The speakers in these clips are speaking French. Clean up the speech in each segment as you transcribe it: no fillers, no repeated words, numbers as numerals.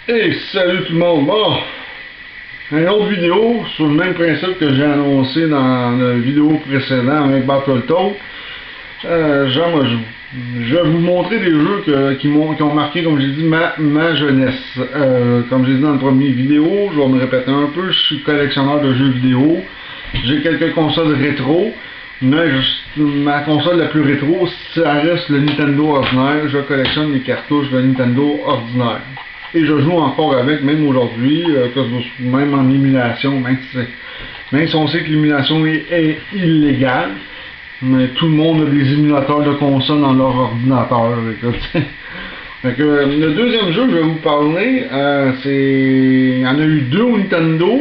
Hey, salut tout le monde! Bon, une autre vidéo sur le même principe que j'ai annoncé dans la vidéo précédente avec Battletoads. Je vais vous montrer des jeux qui ont marqué, comme j'ai dit, ma jeunesse. Comme j'ai dit dans la première vidéo, je vais me répéter un peu, je suis collectionneur de jeux vidéo. J'ai quelques consoles rétro, mais ma console la plus rétro, ça reste le Nintendo ordinaire. Je collectionne les cartouches de Nintendo ordinaire. Et je joue encore avec, même aujourd'hui, même en émulation, même si on sait que l'émulation est illégale, mais tout le monde a des émulateurs de console dans leur ordinateur. Fait que, le deuxième jeu que je vais vous parler, il y en a eu deux au Nintendo.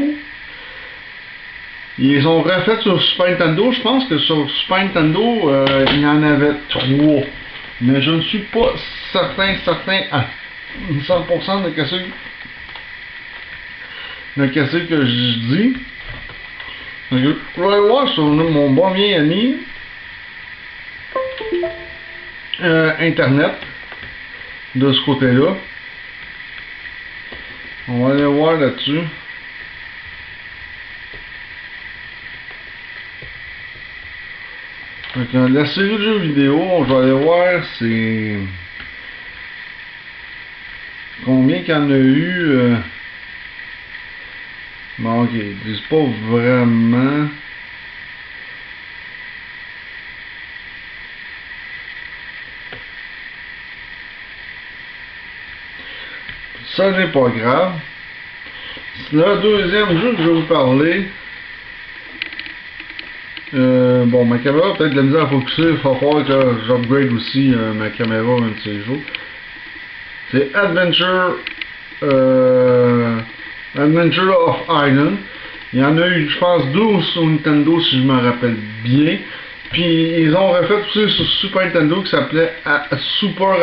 Ils ont refait sur Super Nintendo. Je pense que sur Super Nintendo, il y en avait trois. Mais je ne suis pas certain à 100% de qu'est-ce que je dis. Je vais aller voir sur mon bon vieil ami Internet de ce côté-là. On va aller voir là-dessus. La série de jeux vidéo, on va aller voir c'est combien qu'il y en a eu. Bon, ok, ils disent pas vraiment. Ça n'est pas grave. Le deuxième jeu que je vais vous parler. Bon, ma caméra a peut-être de la misère à focuser, il va falloir que j'upgrade aussi ma caméra un de ces jours. C'est Adventure of Island. Il y en a eu, je pense, 12 sur Nintendo si je me rappelle bien. Puis ils ont refait aussi sur Super Nintendo qui s'appelait Super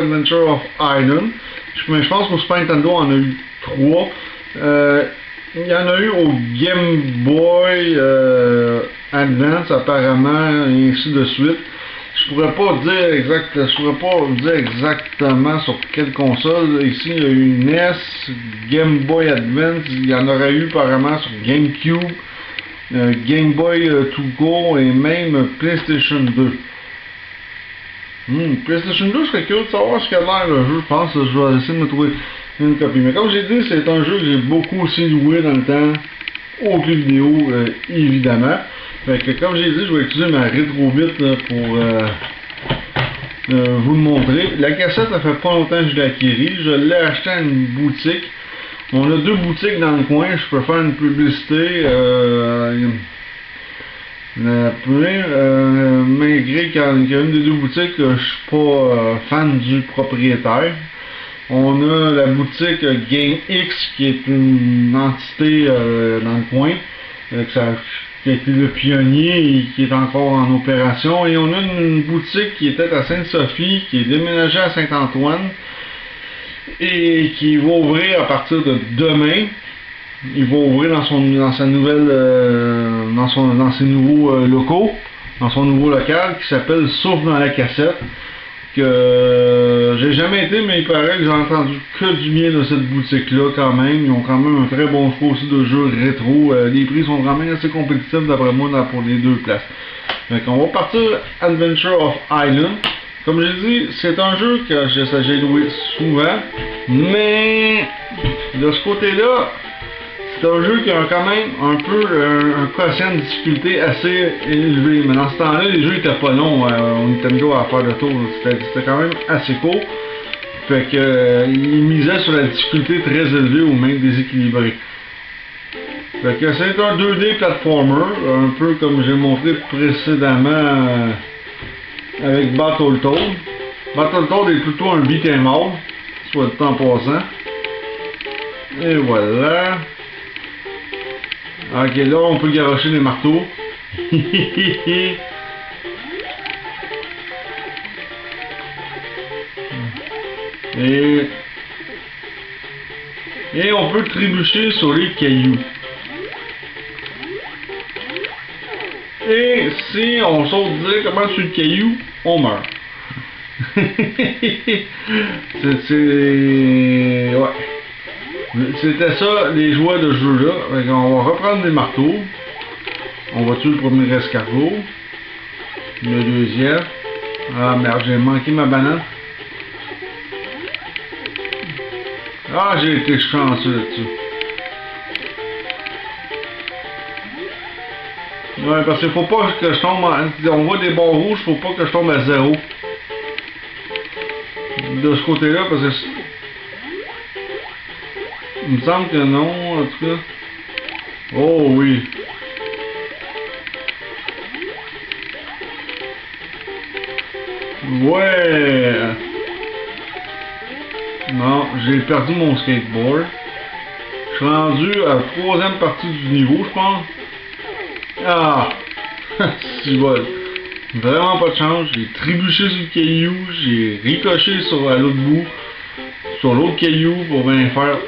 Adventure of Island. Mais je pense qu'au Super Nintendo on en a eu 3. Il y en a eu au Game Boy Advance apparemment et ainsi de suite. Je pourrais pas dire exactement sur quelle console. Ici il y a eu NES, Game Boy Advance, il y en aurait eu apparemment sur GameCube, Game Boy to go et même PlayStation 2. PlayStation 2, je serais curieux de savoir ce qu'il y a l'air le jeu. Je pense que je vais essayer de me trouver une copie. Mais comme j'ai dit, c'est un jeu que j'ai beaucoup aussi joué dans le temps aux jeux vidéo, évidemment. Fait que comme j'ai dit, je vais utiliser ma rétro-bit pour vous le montrer. La cassette, ça fait pas longtemps que je l'ai acquérie. Je l'ai acheté à une boutique. On a deux boutiques dans le coin. Je peux faire une publicité. Malgré qu'il y a une des deux boutiques, je suis pas fan du propriétaire. On a la boutique Game X qui est une entité dans le coin, qui a été le pionnier et qui est encore en opération. Et on a une boutique qui était à Sainte-Sophie, qui est déménagée à Saint-Antoine et qui va ouvrir à partir de demain. Il va ouvrir dans ses nouveaux locaux, dans son nouveau local qui s'appelle Souffle dans la cassette. Que j'ai jamais été, mais il paraît que j'ai entendu que du bien de cette boutique-là quand même. Ils ont quand même un très bon choix aussi de jeux rétro. Les prix sont quand même assez compétitifs d'après moi pour les deux places. Donc on va partir Adventure of Island. Comme j'ai dit, c'est un jeu que j'ai joué souvent, mais de ce côté-là, c'est un jeu qui a quand même un peu un quotient de difficulté assez élevé. Mais dans ce temps-là, les jeux étaient pas longs au Nintendo à faire le tour. C'était quand même assez court. Fait que ils misaient sur la difficulté très élevée ou même déséquilibrée. Fait que c'est un 2D platformer, un peu comme j'ai montré précédemment avec Battletoads. Battletoads est plutôt un beat'em all, soit le temps passant. Et voilà. Ok, là on peut garocher les marteaux. et on peut trébucher sur les cailloux. Et si on saute directement sur le caillou, on meurt. Ouais. C'était ça, les jouets de ce jeu-là. On va reprendre les marteaux. On va tuer le premier escargot. Le deuxième. Ah merde, j'ai manqué ma banane. Ah, j'ai été chanceux là-dessus. Ouais, parce qu'il faut pas que je tombe on voit des barres rouges, faut pas que je tombe à 0. De ce côté-là, parce que... Il me semble que non, en tout cas. Oh oui. Ouais. Non, j'ai perdu mon skateboard. Je suis rendu à la troisième partie du niveau, je pense. Ah! Si bon. Vraiment pas de chance. J'ai trébuché sur le caillou. J'ai ricoché sur l'autre bout. Sur l'autre caillou pour bien faire.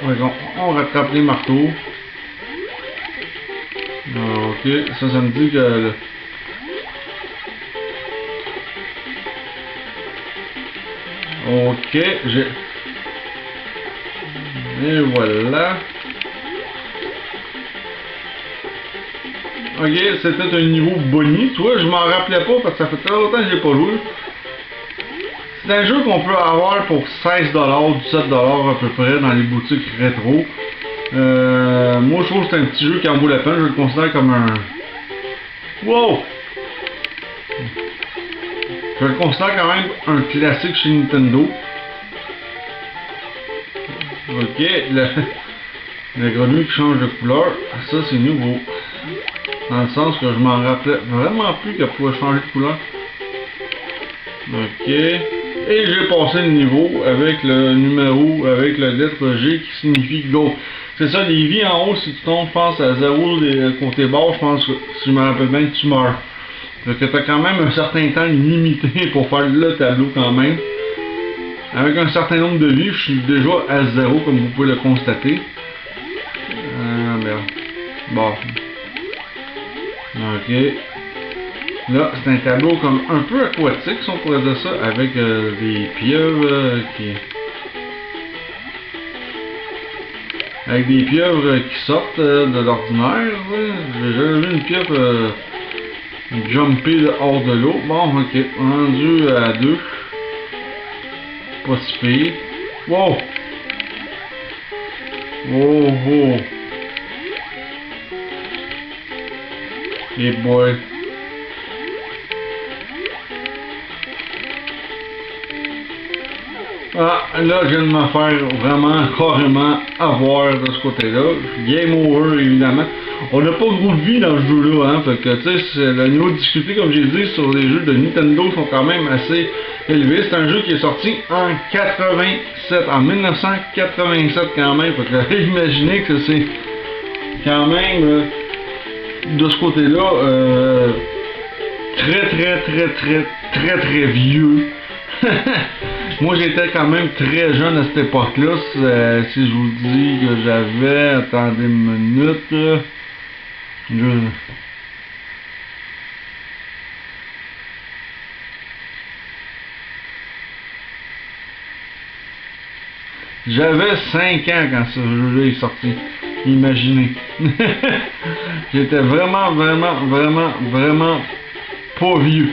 On rattrape les marteaux. Ah, ok, ça me dit que... Ok, j'ai... Et voilà. Ok, c'était un niveau boni. Tu vois, je m'en rappelais pas parce que ça fait très longtemps que j'ai pas joué. C'est un jeu qu'on peut avoir pour 16$, 17$ à peu près dans les boutiques rétro. Moi je trouve que c'est un petit jeu qui en vaut la peine. Je le considère comme un... Wow! Je le considère quand même un classique chez Nintendo. Ok, la grenouille qui change de couleur, ça c'est nouveau. Dans le sens que je m'en rappelais vraiment plus qu'elle pouvait changer de couleur. Ok. Et j'ai passé le niveau avec le numéro, avec la lettre G qui signifie Go. C'est ça, les vies en haut, si tu tombes, je pense, à 0 des côtés bas, je pense que, si je me rappelle bien, tu meurs. Donc tu as quand même un certain temps limité pour faire le tableau quand même. Avec un certain nombre de vies, je suis déjà à 0, comme vous pouvez le constater. Merde. Bon. Ok. Là, c'est un tableau comme un peu aquatique, si on pourrait dire ça, avec des pieuvres qui... Avec des pieuvres qui sortent de l'ordinaire. J'ai jamais vu une pieuvre jumper hors de l'eau. Bon, ok. Rendu à 2. Pas si pire. Wow! Oh oh! Et boy! Ah, là, je viens de me faire vraiment, carrément avoir de ce côté-là. Game over, évidemment. On n'a pas gros de vie dans ce jeu-là, hein. Fait que, tu sais, le niveau de difficulté, comme j'ai dit, sur les jeux de Nintendo sont quand même assez élevés. C'est un jeu qui est sorti en 87, en 1987 quand même. Fait que, imaginez que c'est quand même, de ce côté-là, très vieux. Moi j'étais quand même très jeune à cette époque-là. Si je vous dis que j'avais... Attendez une minute. J'avais 5 ans quand ce jeu-là est sorti. Imaginez. J'étais vraiment pas vieux.